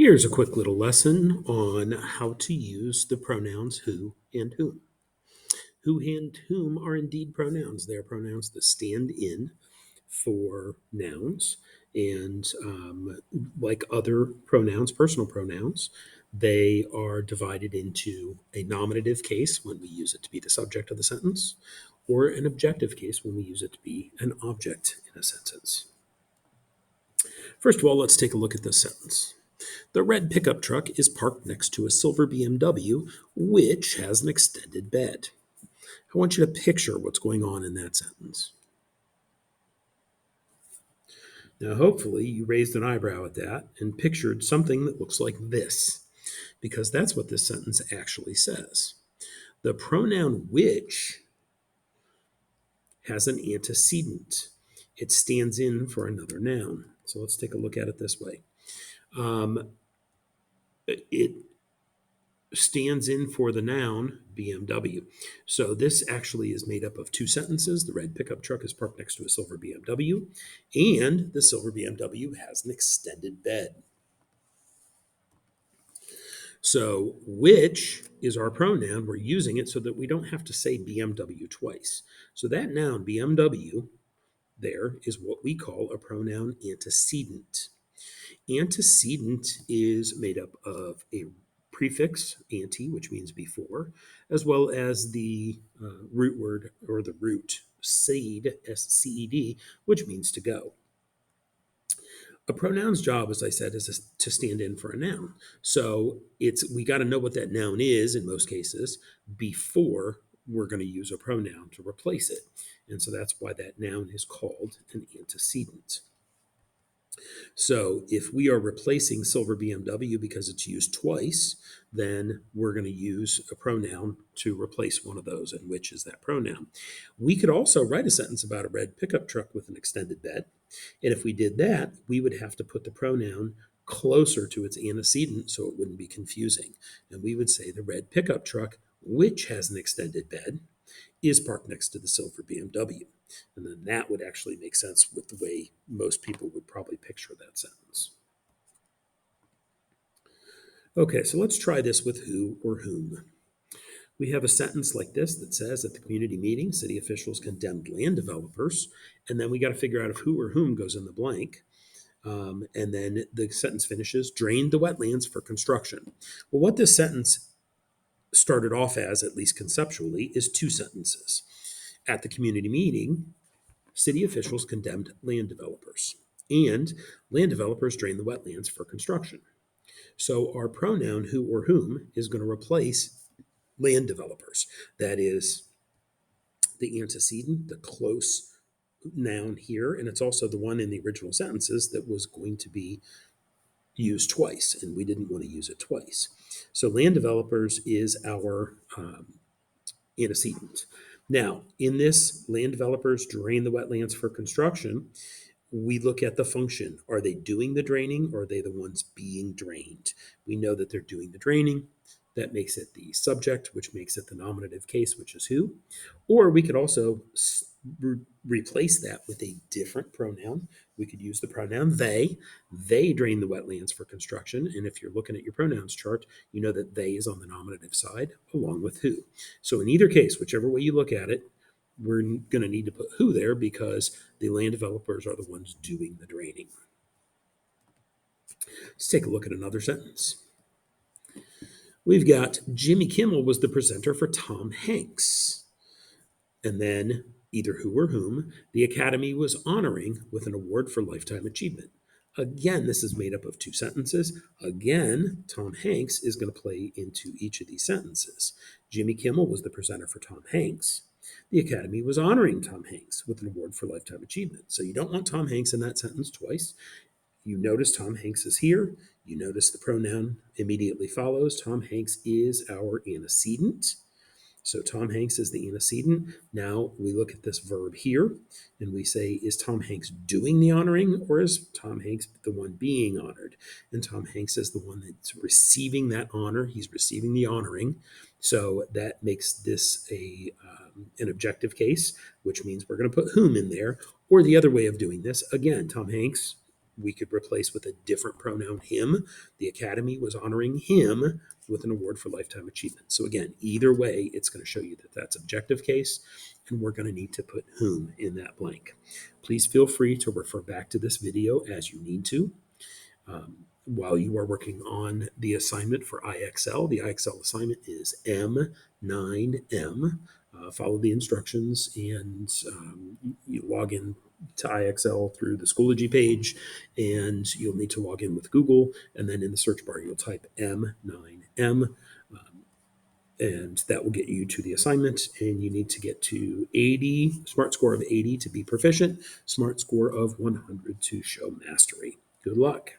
Here's a quick little lesson on how to use the pronouns who and whom. Who and whom are indeed pronouns. They are pronouns that stand in for nouns. And like other pronouns, personal pronouns, they are divided into a nominative case when we use it to be the subject of the sentence, or an objective case when we use it to be an object in a sentence. First of all, let's take a look at this sentence. The red pickup truck is parked next to a silver BMW, which has an extended bed. I want you to picture what's going on in that sentence. Now, hopefully, you raised an eyebrow at that and pictured something that looks like this, because that's what this sentence actually says. The pronoun which has an antecedent, it stands in for another noun. So let's take a look at it this way. It stands in for the noun BMW. So this actually is made up of two sentences. The red pickup truck is parked next to a silver BMW, and the silver BMW has an extended bed. So which is our pronoun. We're using it so that we don't have to say BMW twice. So that noun BMW there is what we call a pronoun antecedent. Antecedent is made up of a prefix, ante, which means before, as well as the root word or the root seed, S-C-E-D, which means to go. A pronoun's job, as I said, is to stand in for a noun. So we got to know what that noun is in most cases before we're going to use a pronoun to replace it. And so that's why that noun is called an antecedent. So if we are replacing silver BMW because it's used twice, then we're going to use a pronoun to replace one of those, and which is that pronoun. We could also write a sentence about a red pickup truck with an extended bed. And if we did that, we would have to put the pronoun closer to its antecedent so it wouldn't be confusing. And we would say the red pickup truck, which has an extended bed, is parked next to the silver BMW. And then that would actually make sense with the way most people would probably picture that sentence. Okay, so let's try this with who or whom. We have a sentence like this that says, at the community meeting, city officials condemned land developers, and then we got to figure out if who or whom goes in the blank. And then the sentence finishes, drained the wetlands for construction. Well, what this sentence started off as, at least conceptually, is two sentences. At the community meeting, city officials condemned land developers, and land developers drained the wetlands for construction. So our pronoun who or whom is going to replace land developers. That is the antecedent, the close noun here, and it's also the one in the original sentences that was going to be used twice, and we didn't want to use it twice. So land developers is our antecedent. Now, in this, land developers drain the wetlands for construction. We look at the function. Are they doing the draining, or are they the ones being drained? We know that they're doing the draining. That makes it the subject, which makes it the nominative case, which is who. Or we could also replace that with a different pronoun. We could use the pronoun they. They drain the wetlands for construction. And if you're looking at your pronouns chart, you know that they is on the nominative side along with who. So in either case, whichever way you look at it, we're going to need to put who there because the land developers are the ones doing the draining. Let's take a look at another sentence. We've got Jimmy Kimmel was the presenter for Tom Hanks. And then either who or whom the Academy was honoring with an award for lifetime achievement. Again, this is made up of two sentences. Again, Tom Hanks is going to play into each of these sentences. Jimmy Kimmel was the presenter for Tom Hanks. The Academy was honoring Tom Hanks with an award for lifetime achievement. So you don't want Tom Hanks in that sentence twice. You notice Tom Hanks is here. You notice the pronoun immediately follows. Tom Hanks is our antecedent. So Tom Hanks is the antecedent. Now we look at this verb here and we say, is Tom Hanks doing the honoring, or is Tom Hanks the one being honored? And Tom Hanks is the one that's receiving that honor. He's receiving the honoring. So that makes this an objective case, which means we're going to put whom in there. Or the other way of doing this, again, Tom Hanks we could replace with a different pronoun, him. The Academy was honoring him with an award for lifetime achievement. So again, either way, it's going to show you that that's objective case, and we're going to need to put whom in that blank. Please feel free to refer back to this video as you need to. While you are working on the assignment for IXL, the IXL assignment is M9M. Follow the instructions and you log in to IXL through the Schoology page, and you'll need to log in with Google, and then in the search bar you'll type M9M, and that will get you to the assignment. And you need to get to 80, SMART score of 80 to be proficient, SMART score of 100 to show mastery. Good luck.